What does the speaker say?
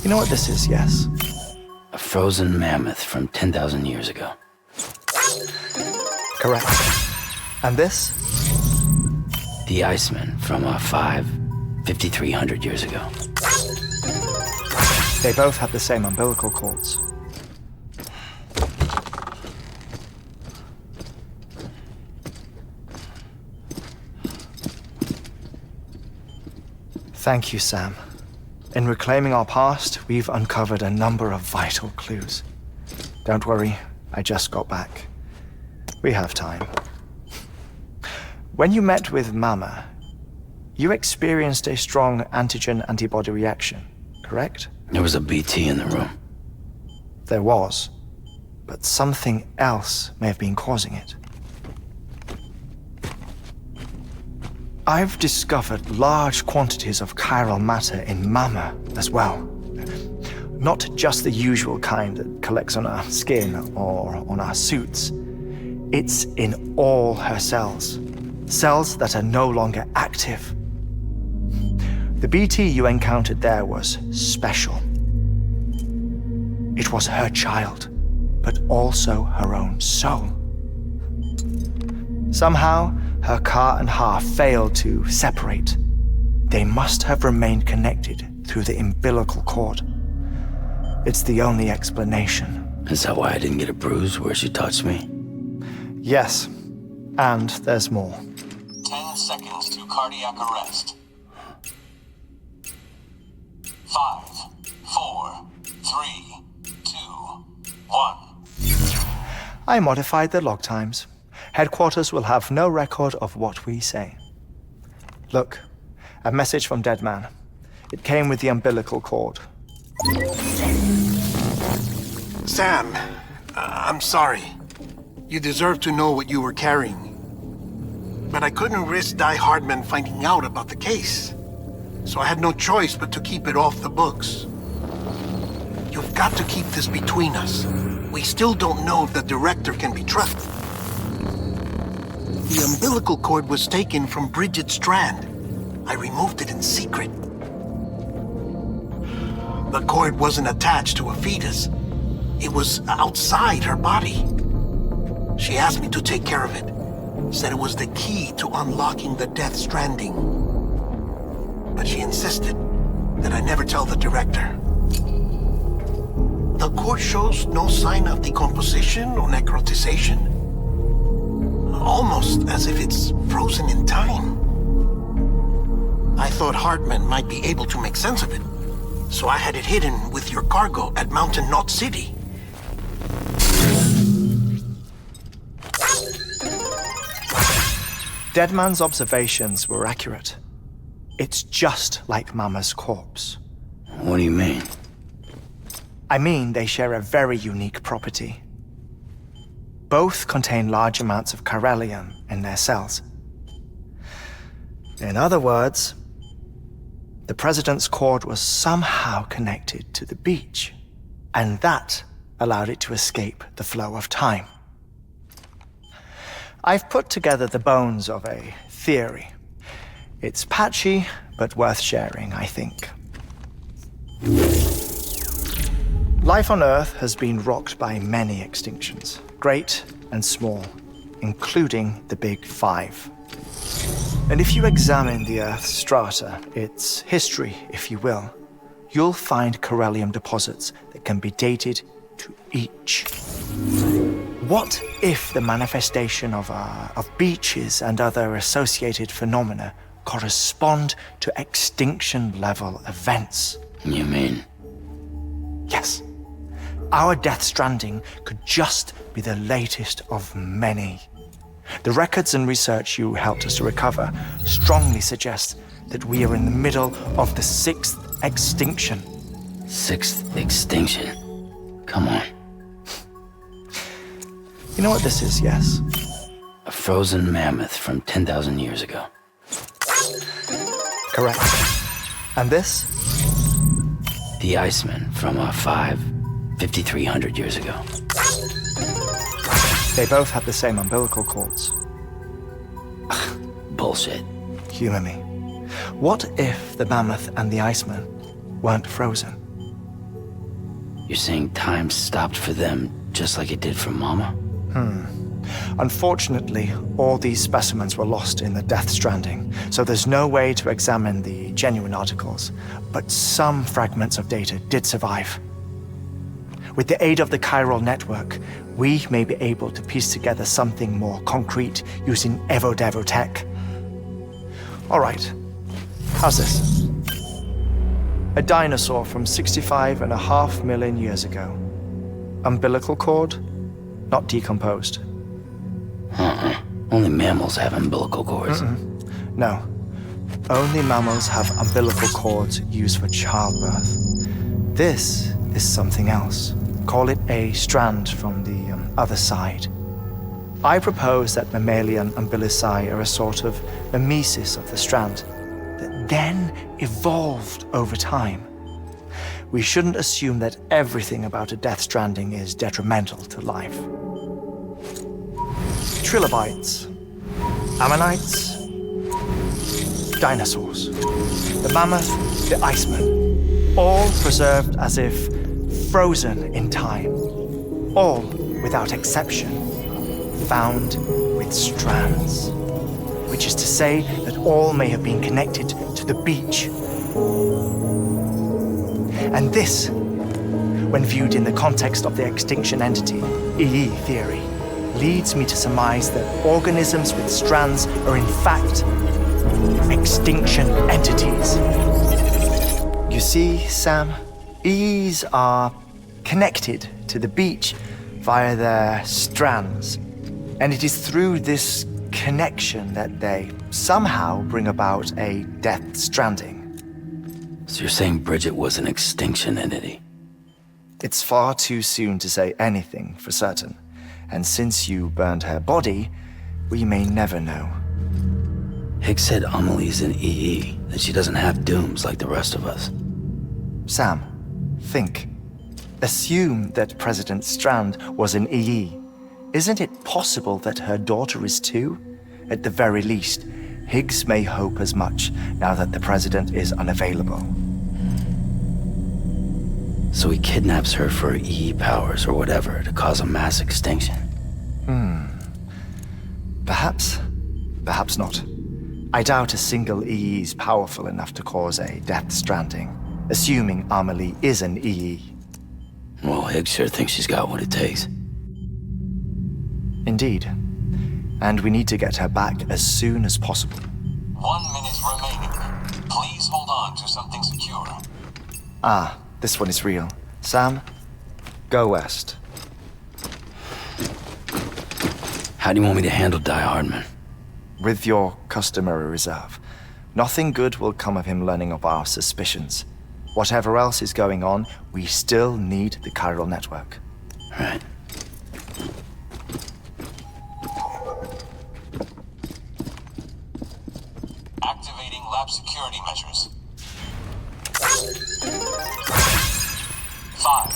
You know what this is, yes? A frozen mammoth from 10,000 years ago. Correct. And this? The Iceman from 5,300 years ago. They both have the same umbilical cords. Thank you, Sam. In reclaiming our past, we've uncovered a number of vital clues. Don't worry, I just got back. We have time. When you met with Mama, you experienced a strong antigen-antibody reaction, correct? There was a BT in the room. There was, but something else may have been causing it. I've discovered large quantities of chiral matter in Mama as well. Not just the usual kind that collects on our skin or on our suits. It's in all her cells. Cells that are no longer active. The BT you encountered there was special. It was her child, but also her own soul. Somehow, her car and half failed to separate. They must have remained connected through the umbilical cord. It's the only explanation. Is that why I didn't get a bruise where she touched me? Yes, and there's more. 10 seconds to cardiac arrest. 5, 4, 3, 2, 1. I modified the log times. Headquarters will have no record of what we say. Look, a message from Dead Man. It came with the umbilical cord. Sam, I'm sorry. You deserve to know what you were carrying. But I couldn't risk Die Hardman finding out about the case. So I had no choice but to keep it off the books. You've got to keep this between us. We still don't know if the director can be trusted. The umbilical cord was taken from Bridget Strand. I removed it in secret. The cord wasn't attached to a fetus. It was outside her body. She asked me to take care of it. Said it was the key to unlocking the Death Stranding. But she insisted that I never tell the director. The cord shows no sign of decomposition or necrotization. Almost as if it's frozen in time. I thought Hartman might be able to make sense of it, so I had it hidden with your cargo at Mountain Knot City. Deadman's observations were accurate. It's just like Mama's corpse. What do you mean? I mean, they share a very unique property. Both contain large amounts of chiralium in their cells. In other words, the president's cord was somehow connected to the beach, and that allowed it to escape the flow of time. I've put together the bones of a theory. It's patchy, but worth sharing, I think. Life on Earth has been rocked by many extinctions, great and small, including the Big Five. And if you examine the Earth's strata, its history, if you will, you'll find chiralium deposits that can be dated to each. What if the manifestation of beaches and other associated phenomena correspond to extinction-level events? You mean? Yes. Our Death Stranding could just be the latest of many. The records and research you helped us to recover strongly suggest that we are in the middle of the 6th extinction. 6th extinction? Come on. You know what this is, yes? A frozen mammoth from 10,000 years ago. Correct. And this? The Iceman from 5,300 years ago. They both have the same umbilical cords. Bullshit. Humor me. What if the mammoth and the Iceman weren't frozen? You're saying time stopped for them just like it did for Mama? Unfortunately, all these specimens were lost in the Death Stranding, so there's no way to examine the genuine articles. But some fragments of data did survive. With the aid of the chiral network, we may be able to piece together something more concrete using Evo-Devo tech. All right, how's this? A dinosaur from 65.5 million years ago. Umbilical cord, not decomposed. Only mammals have umbilical cords. No, only mammals have umbilical cords used for childbirth. This is something else. Call it a strand from the other side. I propose that mammalian umbilici are a sort of mimesis of the strand that then evolved over time. We shouldn't assume that everything about a Death Stranding is detrimental to life. Trilobites, ammonites, dinosaurs, the mammoth, the iceman, all preserved as if frozen in time, all, without exception, found with strands, which is to say that all may have been connected to the beach. And this, when viewed in the context of the extinction entity, EE theory, leads me to surmise that organisms with strands are in fact extinction entities. You see, Sam, EEs are connected to the beach via their strands, and it is through this connection that they somehow bring about a Death Stranding. So you're saying Bridget was an extinction entity? It's far too soon to say anything for certain, and since you burned her body, we may never know. Higgs said Amelie's an EE, that she doesn't have dooms like the rest of us. Sam, think. Assume that President Strand was an EE. Isn't it possible that her daughter is too? At the very least, Higgs may hope as much now that the president is unavailable. So he kidnaps her for EE powers or whatever to cause a mass extinction. Perhaps. Perhaps not. I doubt a single EE is powerful enough to cause a Death Stranding, assuming Amelie is an EE. Well, Higgs sure thinks she's got what it takes. Indeed. And we need to get her back as soon as possible. 1 minute remaining. Please hold on to something secure. Ah, this one is real. Sam, go west. How do you want me to handle Die Hardman? With your customary reserve. Nothing good will come of him learning of our suspicions. Whatever else is going on, we still need the chiral network. Right. Activating lab security measures. 5,